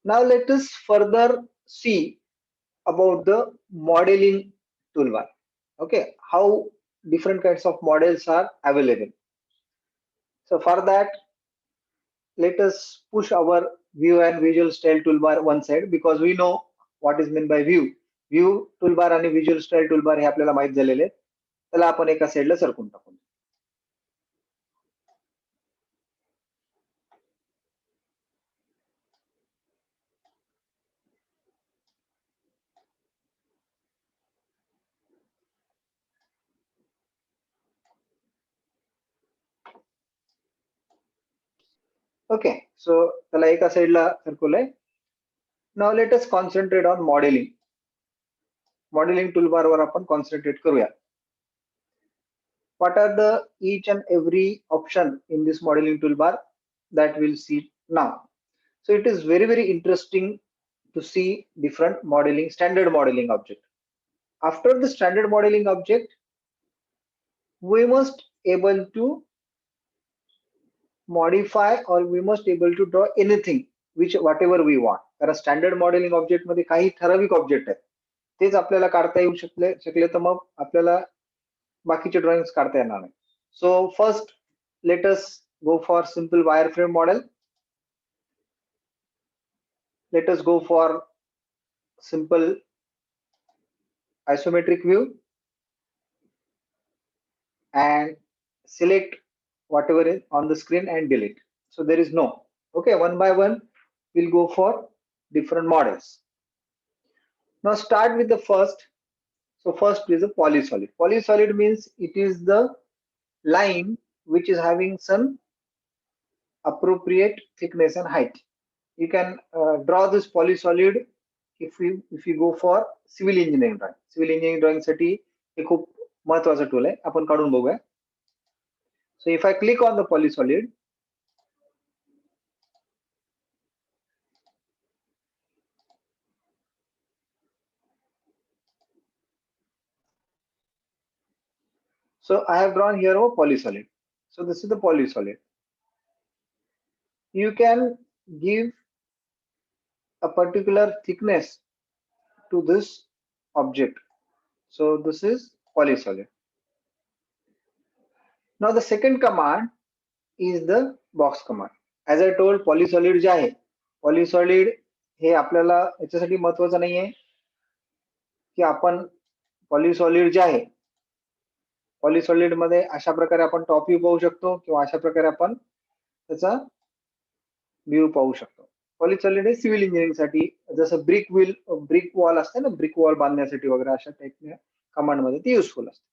Now let us further see about the modeling toolbar. Okay, how different kinds of models are available. So for that, let us push our view and visual style toolbar one side because we know what is meant by view. View toolbar आणि visual style toolbar हे आपल्याला माहित झालेले आहेत. त्याला आपण एका साईडला सरकून टाकू. Okay, so त्याला एका साईडला सरकवलंय. Now let us concentrate on modeling. Modeling toolbar वर आपण concentrate करूया. What are the each and every option in this modeling toolbar that we'll see now. So it is very interesting to see different modeling, standard modeling object. After the standard modeling object, we must able to modify or we must able to draw anything which whatever we want. कारण standard modelling object मध्ये काही ठराविक object आहेत तेच आपल्याला काढता येऊ शकले तर मग आपल्याला बाकीचे ड्रॉइंग्स काढता येणार नाही. So first let us go for simple wireframe model. Let us go for simple isometric view and select whatever is on the screen and delete. So there is no. Okay, one by one we'll go for different models. Now start with the first. So first is a polysolid. Polysolid means it is the line which is having some appropriate thickness and height. You can draw this polysolid if you go for civil engineering drawing. Civil engineering drawing साठी हे खूप महत्वाचा tool आहे. आपण काढून बघूया. So if I click on the polysolid, so I have drawn here a polysolid. So this is the polysolid. You can give a particular thickness to this object. So this is polysolid. Now the second command is the box command. As I told, polysolid जे आहे, polysolid हे आपल्याला याच्यासाठी महत्वाचं नाहीये की आपण polysolid जे आहे, polysolid मध्ये अशा प्रकारे आपण टॉप व्ह्यू पाहू शकतो किंवा अशा प्रकारे आपण त्याचा व्ह्यू पाहू शकतो. पॉलिसॉलिड हे सिव्हिल इंजिनिअरिंग साठी जसं ब्रिक वॉल असते ना, ब्रिक वॉल बांधण्यासाठी वगैरे अशा टाइपने कमांड मध्ये ती युजफुल असते.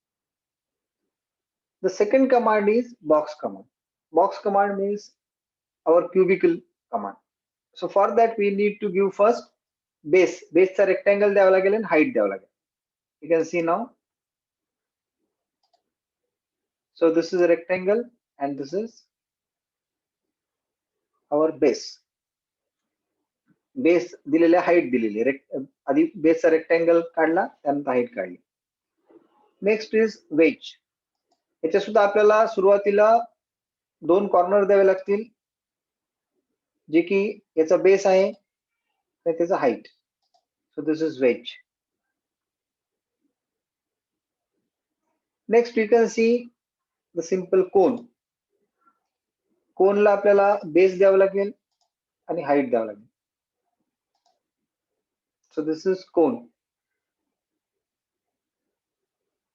The second command is box command. Box command means our cubicle command. So for that we need to give first base. Base चा rectangle द्यावा लागेल आणि height द्यावा लागेल. You can see now. So this is a rectangle and this is our base. Base दिलेले height दिलेली आधी बेसचा रेक्टँगल काढला त्यानंतर हाईट काढली. Next is wedge. याच्या सुद्धा आपल्याला सुरुवातीला दोन कॉर्नर द्यावे लागतील जे की याचा बेस आहे आणि त्याचा height. So this is wedge. Next you can see the simple cone. कोनला आपल्याला बेस द्यावा लागेल आणि हाईट द्यावं लागेल. So this is cone.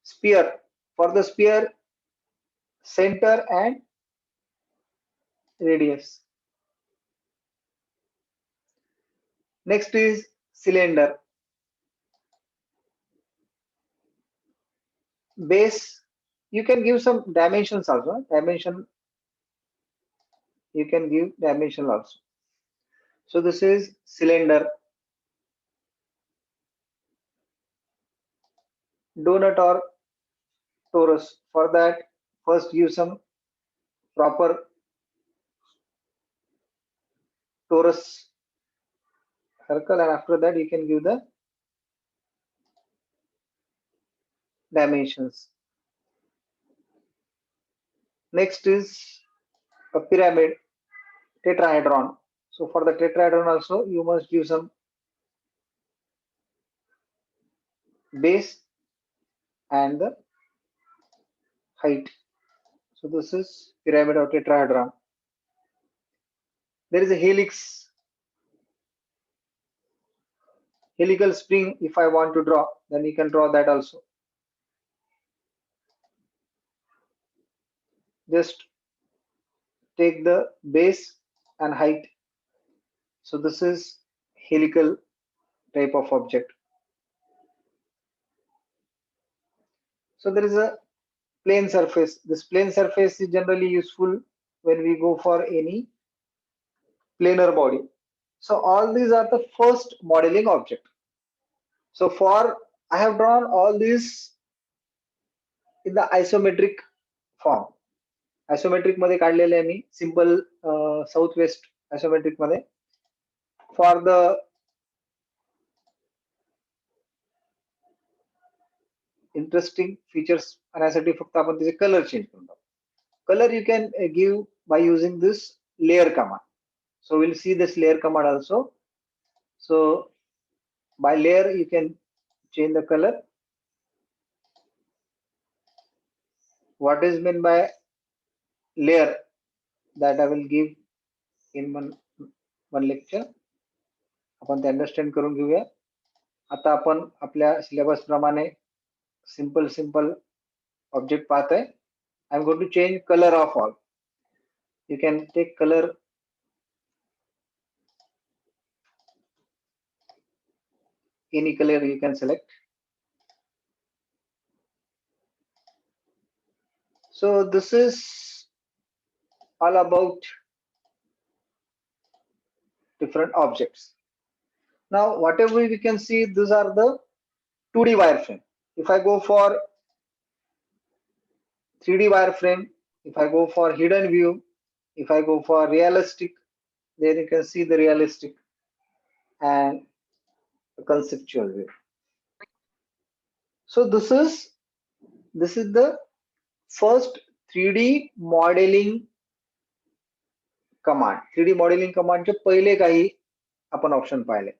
Sphere. For the sphere, center and radius. Next is cylinder. Base. You can give some dimensions also. You can give dimension also. So this is cylinder. Donut or torus. For that, first give some proper torus circle and after that you can give the dimensions. Next is a pyramid, tetrahedron. So for the tetrahedron also, you must give some base and the height. So this is pyramid of tetrahedron. There is a helix, helical spring. If I want to draw, then you can draw that also. Just take the base and height. So this is helical type of object. So there is a plane surface. This plane surface is generally useful when we go for any planar body. So all these are the first modeling object. So for I have drawn all these in the isometric form. Isometric मध्ये काढलेले आहे मी simple south west isometric मध्ये. For the interesting features आणण्यासाठी फक्त आपण त्याचे colour change करून टाकू. Color you can give by using this layer command. So we'll see this layer command also. So by layer you can change the color. What is meant by layer, that I will give in one lecture. आपण ते understand करून घेऊया. आता आपण आपल्या syllabus प्रमाणे simple object पाहतोय. I'm going to change color of all. You can take color any color you can select. So this is all about different objects. Now whatever we can see, these are the 2D wireframe. If I go for 3D wireframe, if I go for hidden view, if I go for realistic, then you can see the realistic and the conceptual view. So this is the first 3D modeling command. 3D modeling command चे पहिले काही आपण option पाहिले.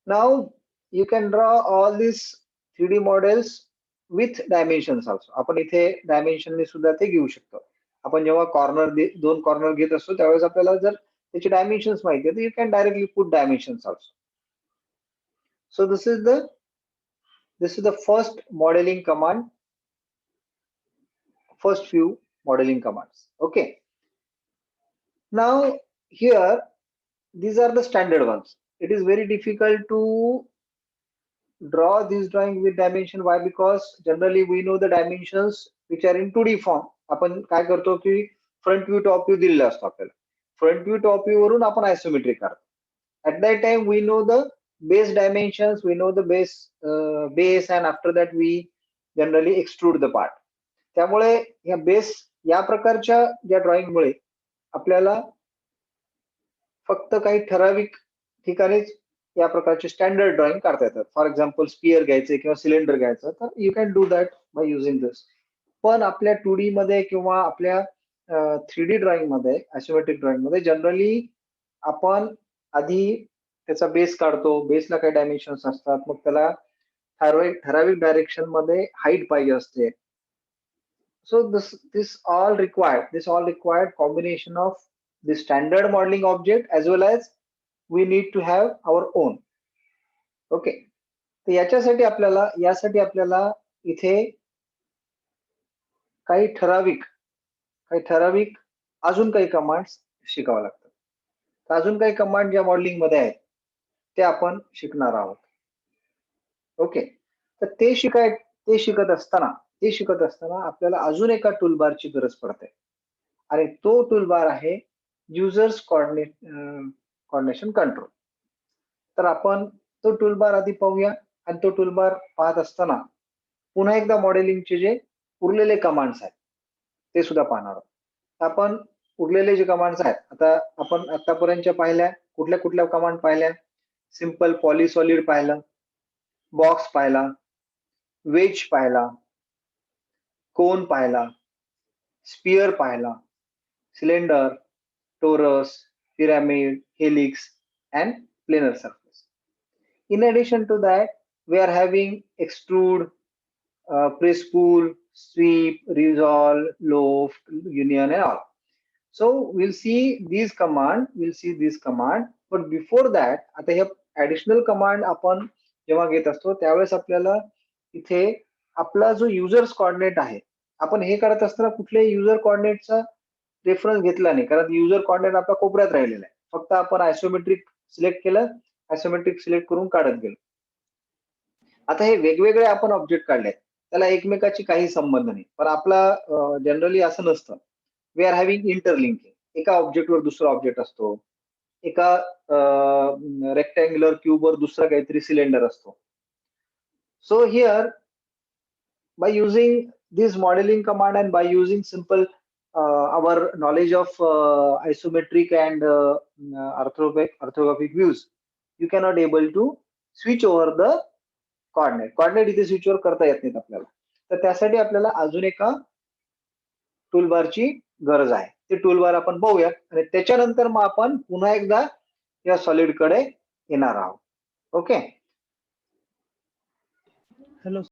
Now you can draw all these 3D models with dimensions also. आपण इथे dimension ने सुद्धा ते घेऊ शकतो. आपण जेव्हा कॉर्नर दोन कॉर्नर घेत असतो त्यावेळेस आपल्याला जर त्याचे डायमेन्शन्स माहिती आहे तर you can directly put dimensions also. So this is the first modeling command, first few modeling commands. Okay. Now here these are the standard ones. It is very difficult to draw this drawing with dimension. Why? Because generally we know the dimensions which are in 2D form. आपण काय करतो की front view top view दिलेला असतो आपल्याला. Front view top view वरून आपण isometric करतो. At that time we know the base dimensions, we know the base and after that we generally extrude the part. त्यामुळे या बेस या प्रकारच्या ज्या ड्रॉइंग मुळे आपल्याला फक्त काही ठराविक ठिकाणीच या प्रकारचे स्टँडर्ड ड्रॉइंग काढता येतात. फॉर एक्झाम्पल स्पियर घ्यायचे किंवा सिलेंडर घ्यायचं तर you can do that by using this. पण आपल्या 2D मध्ये किंवा आपल्या 3D ड्रॉइंग मध्ये, आयसोमेट्रिक ड्रॉइंग मध्ये जनरली आपण आधी त्याचा बेस काढतो. बेसला काही डायमेन्शन्स असतात, मग त्याला ठराविक डायरेक्शन मध्ये हाईट पाहिजे असते. So this all required combination of the standard modeling object as well as we need to have our own. Okay. तर यासाठी आपल्याला इथे काही ठराविक अजून काही कमांड्स शिकावं लागतात. तर अजून काही कमांड ज्या मॉडेलिंग मध्ये आहेत ते आपण शिकणार आहोत. ओके. तर ते शिकत असताना आपल्याला अजून एका टूलबारची गरज पडते आणि तो टूलबार आहे युजर्स कोऑर्डिनेशन कंट्रोल. तर आपण तो टूलबार आधी पाहूया आणि तो टूलबार पाहत असताना पुन्हा एकदा मॉडेलिंगचे जे उरलेले कमांड्स आहेत ते सुद्धा पाहणार आहोत. आपण उरलेले जे कमांड्स आहेत, आता आपण आतापर्यंतच्या पाहिल्या कुठल्या कमांड पाहिल्या? सिंपल पॉलिसॉलिड पाहिलं, बॉक्स पाहिला, वेज पाहिला, कोन पाहिला, स्पियर पाहिला, cylinder, torus, pyramid, helix, and planar surface. In addition to that, we are having extrude, press pull, sweep, resolve, loft, union, and all. So we'll see these command, but before that, आता हे additional command आपण जेव्हा घेत असतो त्यावेळेस आपल्याला इथे आपला जो युजर्स कोऑर्डिनेट आहे, आपण हे करत असताना कुठल्याही युजर कोऑर्डिनेटचा रेफरन्स घेतला नाही, कारण युजर कोऑर्डिनेट आपल्या कोपऱ्यात राहिलेला आहे. फक्त आपण आयसोमेट्रिक सिलेक्ट केलं, आयसोमेट्रिक सिलेक्ट करून काढत गेलो. आता हे वेगवेगळे आपण ऑब्जेक्ट काढले, त्याला एकमेकाची काही संबंध नाही, पण आपला जनरली असं नसतं. We are having interlinking. एका ऑब्जेक्टवर दुसरा ऑब्जेक्ट असतो, एका रेक्टँग्युलर क्यूबवर दुसरा काहीतरी सिलेंडर असतो. So here by using this modeling command and by using simple our knowledge of isometric and orthographic views, you cannot able to switch over the coordinate इथे switch over करता येत नाहीत आपल्याला. तर त्यासाठी आपल्याला अजून एका टूलबारची गरज आहे. ते टूलबार आपण पाहूया आणि त्याच्यानंतर मग आपण पुन्हा एकदा या सॉलिड कडे येणार आहोत. ओके. हॅलो